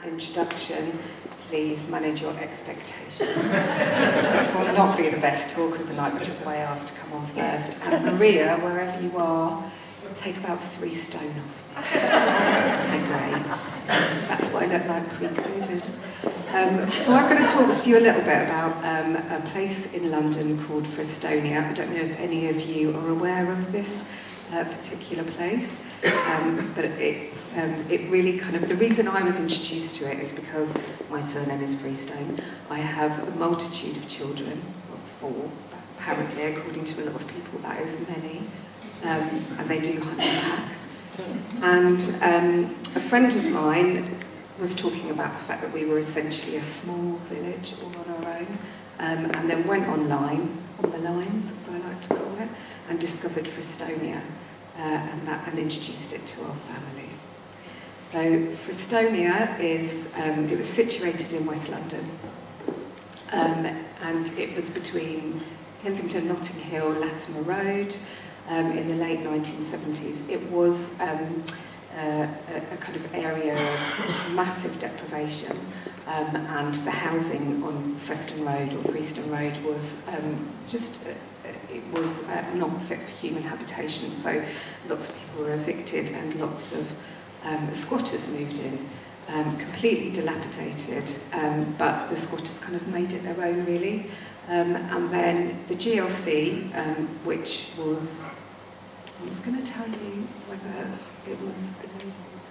introduction, please manage your expectations. This will not be the best talk of the night, which is why I asked to come on first. And Maria, wherever you are, will take about 3 stone off. Okay, great. That's what I look like pre-COVID. So I'm going to talk to you a little bit about a place in London called Frestonia. I don't know if any of you are aware of this particular place. But it really kind of, the reason I was introduced to it is because my surname is Freestone. I have a multitude of children, well, 4, apparently, according to a lot of people, that is many, and they do hunting packs. And a friend of mine was talking about the fact that we were essentially a small village all on our own, and then went online, on the lines, as I like to call it, and discovered Frestonia. And introduced it to our family. So Frestonia is, it was situated in West London, and it was between Kensington, Notting Hill, Latimer Road in the late 1970s. It was a kind of area of massive deprivation, and the housing on Freestone Road or Freestone Road was it was not fit for human habitation, so lots of people were evicted and lots of squatters moved in, completely dilapidated, but the squatters kind of made it their own really. And then the GLC, which was, I was going to tell you whether it was a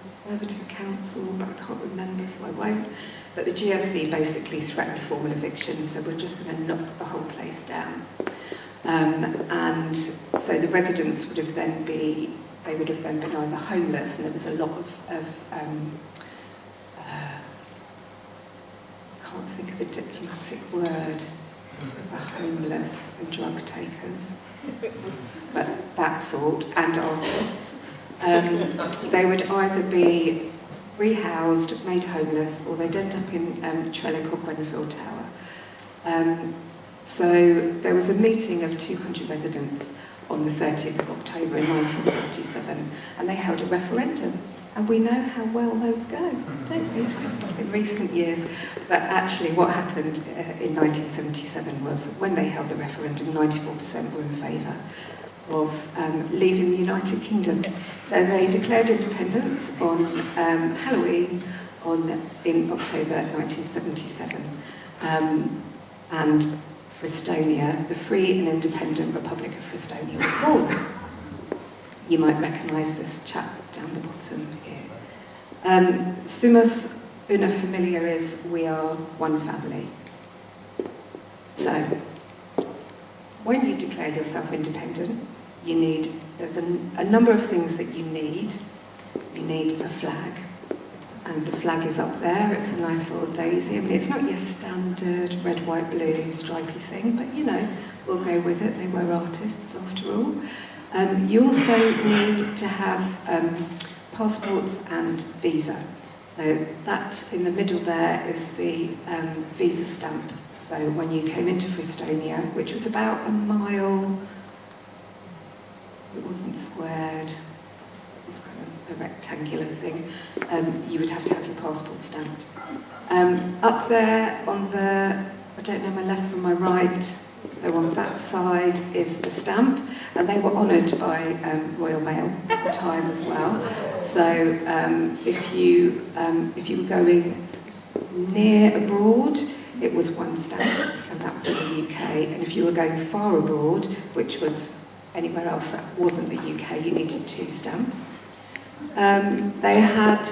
Conservative council, but I can't remember, so I won't. But the GLC basically threatened formal eviction, so we're just going to knock the whole place down. And so the residents would have then been either homeless, and there was a lot of I can't think of a diplomatic word for homeless and drug takers, but that sort, and artists. They would either be rehoused, made homeless, or they'd end up in Trellick or Grenfell Tower. So there was a meeting of 200 residents on the 30th of October in 1977, and they held a referendum. And we know how well those go, don't we, in recent years. But actually what happened in 1977 was when they held the referendum, 94% were in favour of leaving the United Kingdom. So they declared independence on Halloween in October 1977. And Frestonia, the free and independent Republic of Frestonia, was born. You might recognise this chap down the bottom here. Sumus una familia is, we are one family. So, when you declare yourself independent, there's a number of things that you need. You need a flag. And the flag is up there, it's a nice little daisy. I mean, it's not your standard red, white, blue stripy thing, but you know, we'll go with it. They were artists after all. You also need to have passports and visa. So that in the middle there is the visa stamp. So when you came into Frestonia, which was about a mile, it wasn't squared, it's kind of a rectangular thing, you would have to have your passport stamped. Up there on the, I don't know my left from my right, so on that side is the stamp, and they were honoured by Royal Mail at the time as well. So if you were going near abroad, it was 1 stamp, and that was in the UK, and if you were going far abroad, which was anywhere else that wasn't the UK, you needed 2 stamps. They had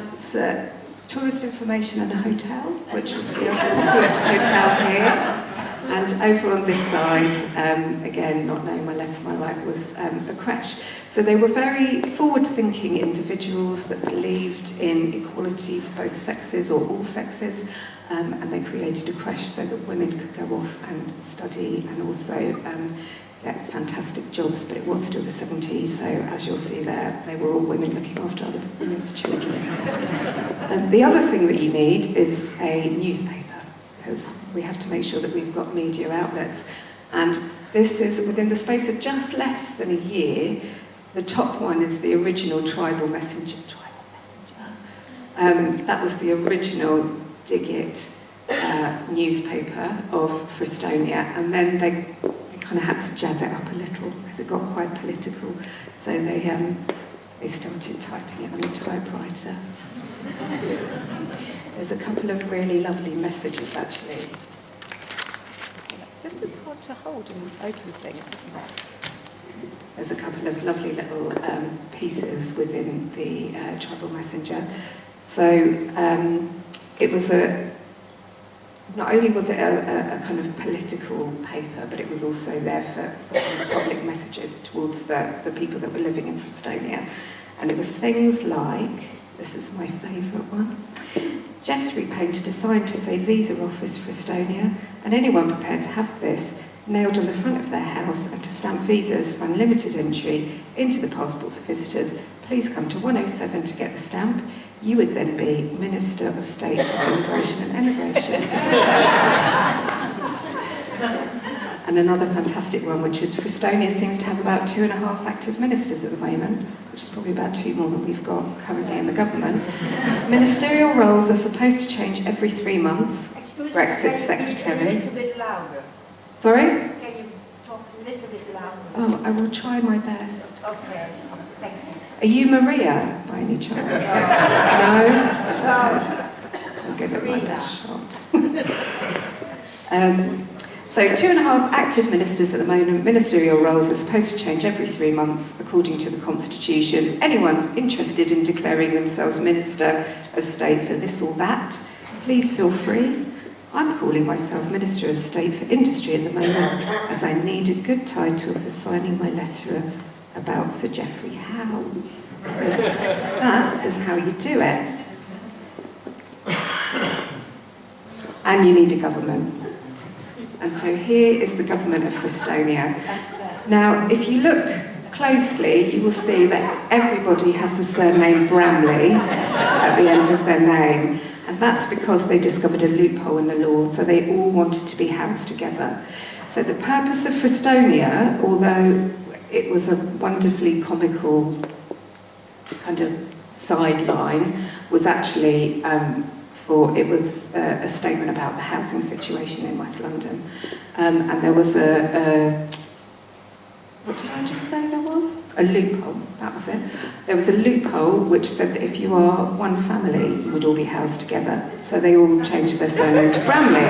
tourist information and a hotel, which was the Eclipse Hotel here. And over on this side, again, not knowing my left from my right, was a creche. So they were very forward-thinking individuals that believed in equality for both sexes or all sexes, and they created a creche so that women could go off and study and also get fantastic jobs, but it was still the 70s, so as you'll see there, they were all women looking after other women's children. The other thing that you need is a newspaper, because we have to make sure that we've got media outlets. And this is, within the space of just less than a year, the top one is the original Tribal Messenger. That was the original Dig It newspaper of Frestonia, and then they kind of had to jazz it up a little because it got quite political. So they started typing it on a typewriter. There's a couple of really lovely messages, actually. This is hard to hold and open things, isn't it? There's a couple of lovely little pieces within the tribal messenger. So it was not only was it a kind of political paper, but it was also there for public messages towards the people that were living in Frestonia. And it was things like, this is my favourite one, Jeff's repainted a sign to say Visa Office Frestonia, and anyone prepared to have this nailed on the front of their house and to stamp visas for unlimited entry into the passports of visitors. Please come to 107 to get the stamp. You would then be Minister of State for Immigration and Emigration. And another fantastic one, which is Frestonia seems to have about 2.5 active ministers at the moment, which is probably about 2 more than we've got currently in the government. Ministerial roles are supposed to change every 3 months. Brexit Secretary. A little bit louder. Sorry? Can you talk a little bit louder? Oh, I will try my best. Okay, thank you. Are you Maria, by any chance? No? I'll give it my best shot. So 2.5 active ministers at the moment. Ministerial roles are supposed to change every 3 months, according to the Constitution. Anyone interested in declaring themselves Minister of State for this or that, please feel free. I'm calling myself Minister of State for Industry at the moment, as I need a good title for signing my letter about Sir Geoffrey Howe. That is how you do it. And you need a government. And so here is the government of Frestonia. Now, if you look closely, you will see that everybody has the surname Bramley at the end of their name. And that's because they discovered a loophole in the law, so they all wanted to be housed together. So the purpose of Frestonia, although it was a wonderfully comical kind of sideline, was actually it was a statement about the housing situation in West London. And there was what did I just say there was? A loophole, that was it. There was a loophole which said that if you are one family, you would all be housed together. So they all changed their surname to Bramley.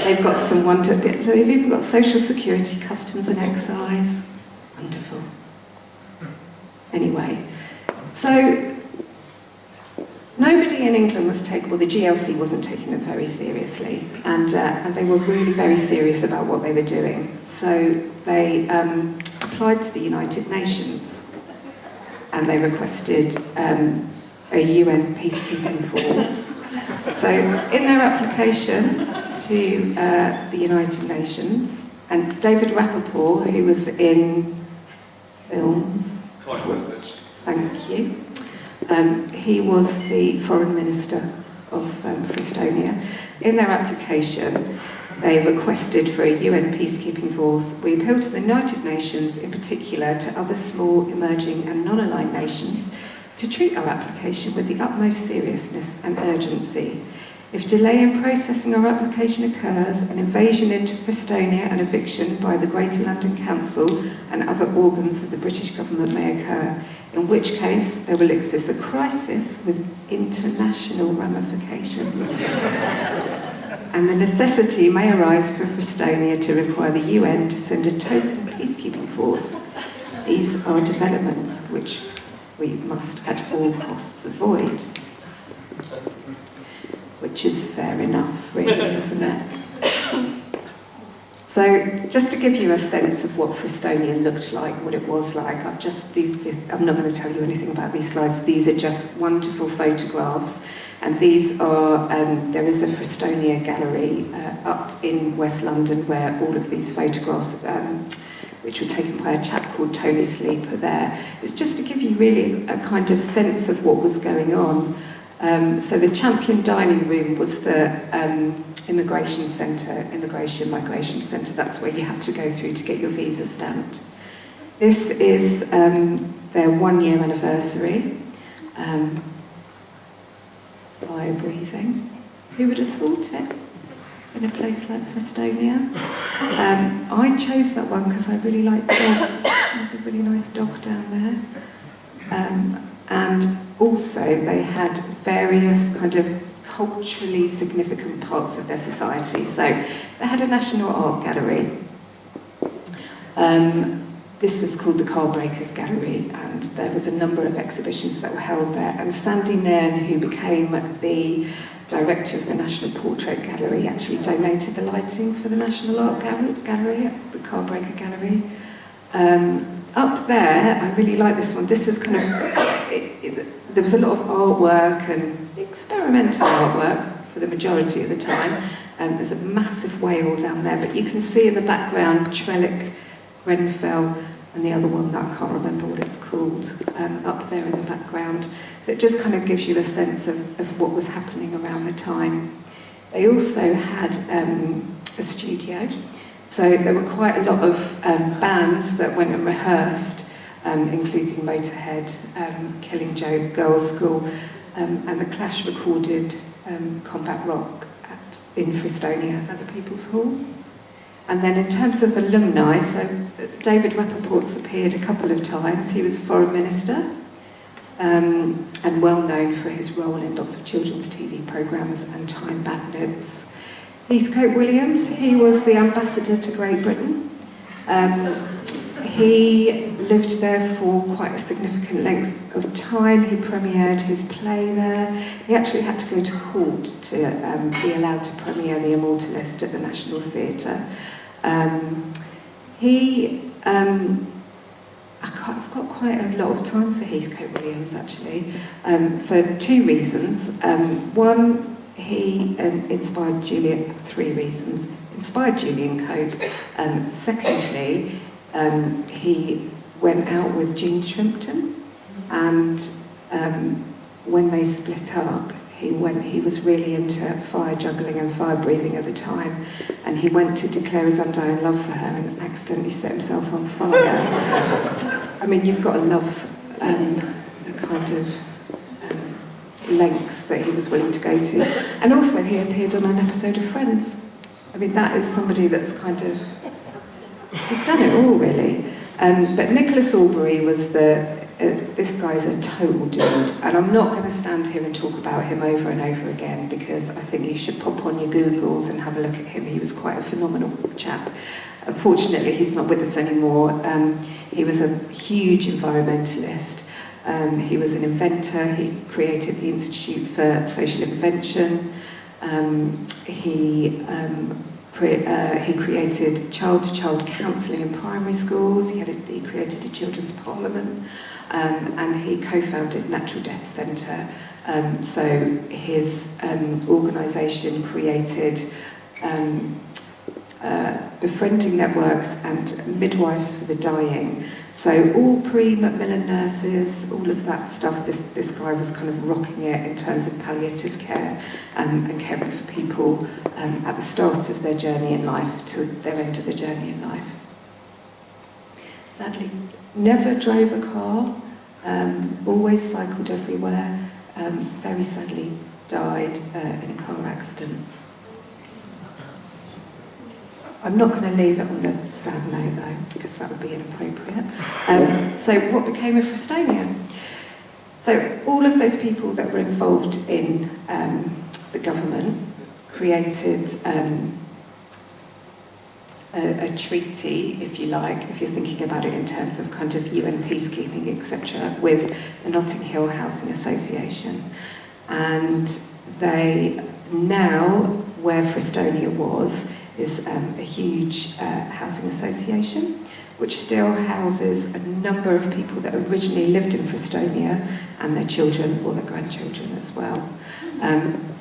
They've got they've even got social security, customs and excise. Wonderful. Anyway, so nobody in England was the GLC wasn't taking them very seriously, and they were really very serious about what they were doing. So they applied to the United Nations, and they requested a UN peacekeeping force. So in their application to the United Nations, and David Rappaport, who was in films, thank you. He was the Foreign Minister of Frestonia. In their application, they requested for a UN peacekeeping force. We appeal to the United Nations, in particular to other small, emerging and non-aligned nations, to treat our application with the utmost seriousness and urgency. If delay in processing our application occurs, an invasion into Frestonia and eviction by the Greater London Council and other organs of the British government may occur, in which case there will exist a crisis with international ramifications. And the necessity may arise for Frestonia to require the UN to send a token peacekeeping force. These are developments which we must at all costs avoid. Which is fair enough, really, isn't it? So, just to give you a sense of what Frestonia looked like, what it was like, I'm not going to tell you anything about these slides. These are just wonderful photographs, and these are, there is a Frestonia gallery up in West London where all of these photographs, which were taken by a chap called Tony Sleep, are there. It's just to give you really a kind of sense of what was going on. So the Champion Dining Room was the migration migration centre. That's where you had to go through to get your visa stamped. This is their 1-year anniversary. Fire breathing. Who would have thought it in a place like Frestonia? I chose that one because I really like dogs. There's a really nice dog down there. And also they had various kind of culturally significant parts of their society. So they had a national art gallery. This was called the Carbreakers Gallery, and there was a number of exhibitions that were held there. And Sandy Nairn, who became the director of the National Portrait Gallery, actually donated the lighting for the National Art Gallery, the Carbreaker Gallery. Up there, I really like this one. This is kind of, there was a lot of artwork and experimental artwork for the majority of the time. There's a massive whale down there, but you can see in the background Trellick, Grenfell, and the other one that I can't remember what it's called, up there in the background. So it just kind of gives you a sense of what was happening around the time. They also had a studio. So there were quite a lot of bands that went and rehearsed, including Motorhead, Killing Joke, Girls' School, and the Clash recorded combat rock in Frestonia at the People's Hall. And then in terms of alumni, so David Rappaport's appeared a couple of times. He was foreign minister and well known for his role in lots of children's TV programmes and Time Bandits. Heathcote Williams, he was the ambassador to Great Britain. He lived there for quite a significant length of time. He premiered his play there. He actually had to go to court to be allowed to premiere The Immortalist at the National Theatre. I've got quite a lot of time for Heathcote Williams, actually, for two reasons. One, he inspired Julian, three reasons. Inspired Julian Cope. Secondly, he went out with Jean Shrimpton, and when they split up, he was really into fire juggling and fire breathing at the time, and he went to declare his undying love for her and accidentally set himself on fire. I mean, you've got to love the kind of lengths that he was willing to go to. And also he appeared on an episode of Friends. I mean, that is somebody that's kind of, he's done it all, really. But Nicholas Aubrey was this guy's a total dude, and I'm not going to stand here and talk about him over and over again, because I think you should pop on your Googles and have a look at him. He was quite a phenomenal chap. Unfortunately, he's not with us anymore. He was a huge environmentalist. He was an inventor. He created the Institute for Social Invention. He created child-to-child counselling in primary schools. He created a children's parliament, and he co-founded Natural Death Centre. So his organisation created befriending networks and midwives for the dying. So all pre-Macmillan nurses, all of that stuff, this guy was kind of rocking it in terms of palliative care and caring for people at the start of their journey in life to their end of the journey in life. Sadly, never drove a car, always cycled everywhere, very sadly died in a car accident. I'm not going to leave it on the sad note, though, because that would be inappropriate. So what became of Frestonia? So all of those people that were involved in the government created a treaty, if you like, if you're thinking about it in terms of kind of UN peacekeeping, etc., with the Notting Hill Housing Association. And they now, where Frestonia was, is a huge housing association, which still houses a number of people that originally lived in Frestonia and their children or their grandchildren as well.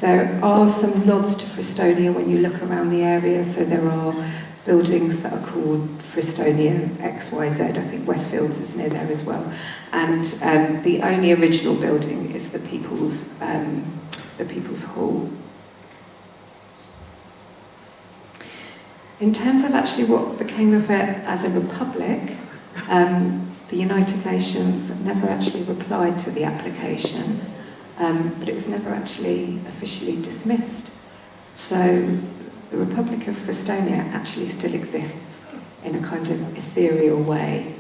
There are some nods to Frestonia when you look around the area, so there are buildings that are called Frestonia XYZ, I think Westfields is near there as well. And the only original building is the People's Hall. In terms of actually what became of it as a republic, the United Nations never actually replied to the application, but it was never actually officially dismissed. So the Republic of Frestonia actually still exists in a kind of ethereal way.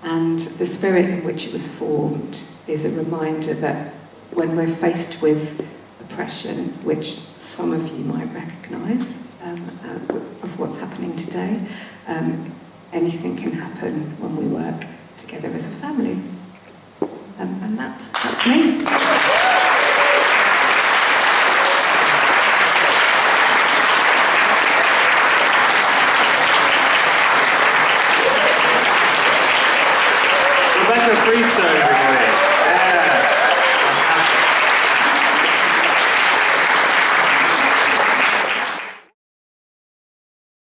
And the spirit in which it was formed is a reminder that when we're faced with oppression, which some of you might recognise of what's happening today, anything can happen when we work together as a family. And that's me. Freestone.